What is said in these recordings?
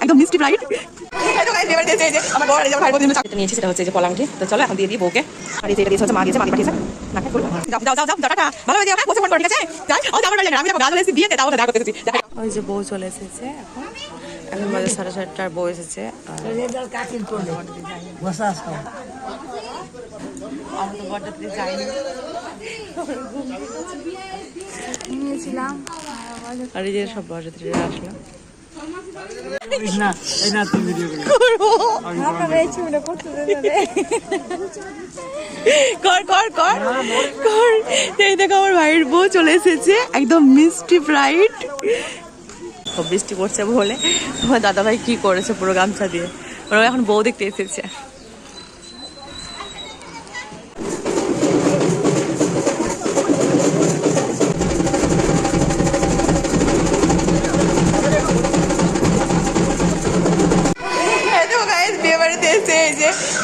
একদম মিষ্টি ফ্লাইট নিয়েছি, সেটা হচ্ছে যে পলাংটি। তো চলো এখন দিয়ে দিই বউকে। আর এই যে এটা দিয়েছে হচ্ছে মা দিয়েছে, মা পাঠিয়েছে। ভালো হয়ে যাও, হ্যাঁ ফোন করে, ঠিক আছে? আমি গাছ বলে বিয়েতে তাও দেখা করতেছি। ওই যে বউ চলে এসেছে, এখন বাজে 7:30টার বউ এসেছে। আমি তো বরযাত্রী যাইনি, আর এই যে সব বরযাত্রীরা আসলো। দেখো আমার ভাইয়ের বউ চলে এসেছে, একদম মিষ্টি ফ্লাইট। খুব বৃষ্টি পড়ছে বলে তোমার দাদা ভাই কি করেছে পুরো গামছা দিয়ে, ওরা এখন বউ দেখতে এসেছে।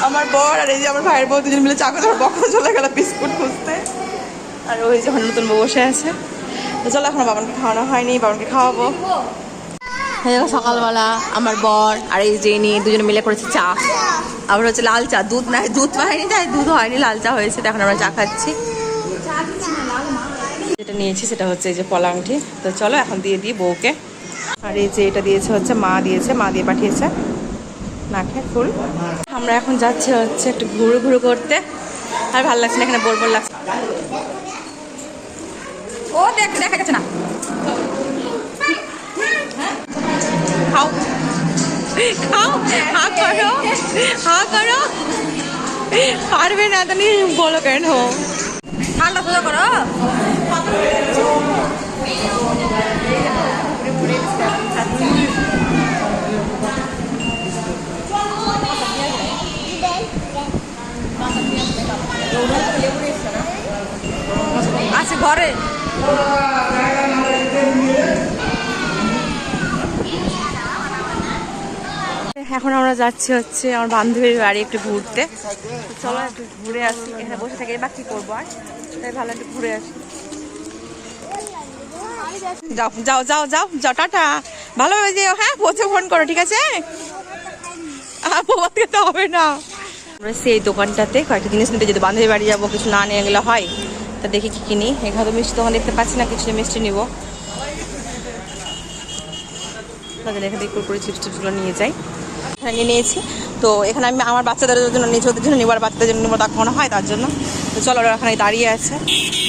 আমার বর আর এই যে আমার ভাইয়ের বউ দুজন মিলে চাকু ধরে বকর চলে গেল বিস্কুট খুঁজতে। আর ওই যে নতুন বউ বসে আছে। তো চলো এখন বাবানকে খাওয়ানো হয়নি, বাবানকে খাওয়াবো। সকালবেলা আমার বর আর এই যে নিয়ে দুজনে মিলে করেছে চা। আবার হচ্ছে লাল চা, দুধ না, দুধ হয়নি, তাই দুধ হয়নি, লাল চা হয়েছে। এখন আমরা চা খাচ্ছি। যেটা নিয়েছি সেটা হচ্ছে এই যে পলাংটি। তো চলো এখন দিয়ে দিই বউকে। আর এই যে এটা দিয়েছে হচ্ছে মা দিয়েছে, মা দিয়ে পাঠিয়েছে নাকে ফুল। আমরা এখন যাচ্ছি হচ্ছে একটু ঘুরু ঘুরু করতে। আর ভালো লাগছে না, এখানে বোর বোর লাগছে। ও দেখা গেছে না, খাও খাও, হা করো, হা করো। পারবে না তো বলো কেন, ঠান্ডা সোজা করো। আছে ঘরে। এখন আমরা যাচ্ছি হচ্ছে আমার বান্ধবীর বাড়ি একটু ঘুরতে। চলো একটু ঘুরে আসি, এখানে বসে থেকে বা কি করবো, আর তাই ভালো একটু ঘুরে আসি। যাও যাও যাও যাও যাও, টাটা, ভালোভাবে যেও, হ্যাঁ পৌঁছে ফোন করো, ঠিক আছে? তো হবে না। আমরা সেই দোকানটাতে কয়েকটা জিনিস নিতে যেতে, বান্ধবীর বাড়ি যাবো, কিছু না নিয়ে গেলে হয়। তা দেখি কি কিনি। এখানে তো মিষ্টি দোকান দেখতে পাচ্ছি না, কিছু মিষ্টি নিবো। তাদের এখান থেকে কুরকুরে চিপস টিপসগুলো নিয়ে যাই। এখানে নিয়েছি। তো এখানে আমি আমার বাচ্চাদের জন্য নিয়েছি, ওদের জন্য নিবো, আর বাচ্চাদের জন্য নিবো, তার মনে হয় তার জন্য। তো চলো ওরা এখানে দাঁড়িয়ে আছে,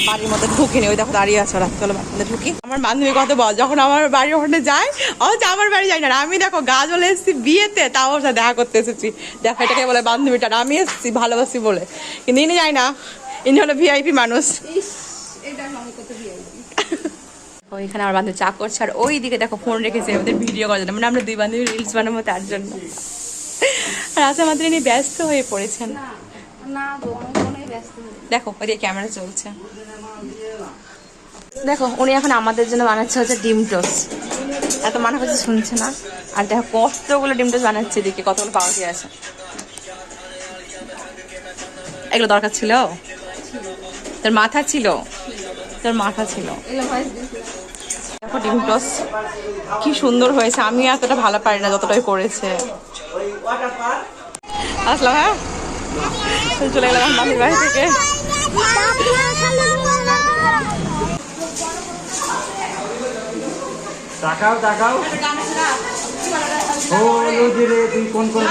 বাড়ির মধ্যে ঢুকিনি, ওই দেখো দাঁড়িয়ে আছে ওরা। চলো বাচ্চাদের ঢুকি। আমার বান্ধবী কত বল, যখন আমার বাড়ির ওখানে যায়, অথচ আমার বাড়ি যাই না। আমি দেখো গা চলে এসেছি বিয়েতে, তাও ওর সাথে দেখা করতে এসেছি। দেখো এটাকে বলে বান্ধবীটা, আমি এসেছি ভালোবাসি বলে, কিন্তু ইনি যাই না, ইনি হলো ভিআইপি মানুষ। ওইখানে আমার বান্ধবী চা করছে, আর ওই দিকে দেখো ফোন রেখেছে ওদের ভিডিও করার জন্য, মানে আমরা দুই বান্ধবী রিলস বানাবো তার জন্য। আর আজ আমাদের ইনি ব্যস্ত হয়ে পড়েছেন। দেখো ওইদিকে ক্যামেরা চলছে। দেখো উনি এখন আমাদের জন্য বানাচ্ছে হচ্ছে ডিম টোস্ট। এত মানা করছে, শুনছে না। আর দেখো কতগুলো ডিম টোস্ট বানাচ্ছে, এদিকে কতগুলো পাউরুটি আছে। এগুলো দরকার ছিল, তোর মাথা ছিল, তোর মাথা ছিল। দেখো ডিম টোস্ট কি সুন্দর হয়েছে, আমি এতটা ভালো পারি না যতটাই করেছে। আসলাম, হ্যাঁ চলে গেলাম বাড়ির বাড়ি থেকে। তাকাও তাকাও, ও রে তুই কোন কোন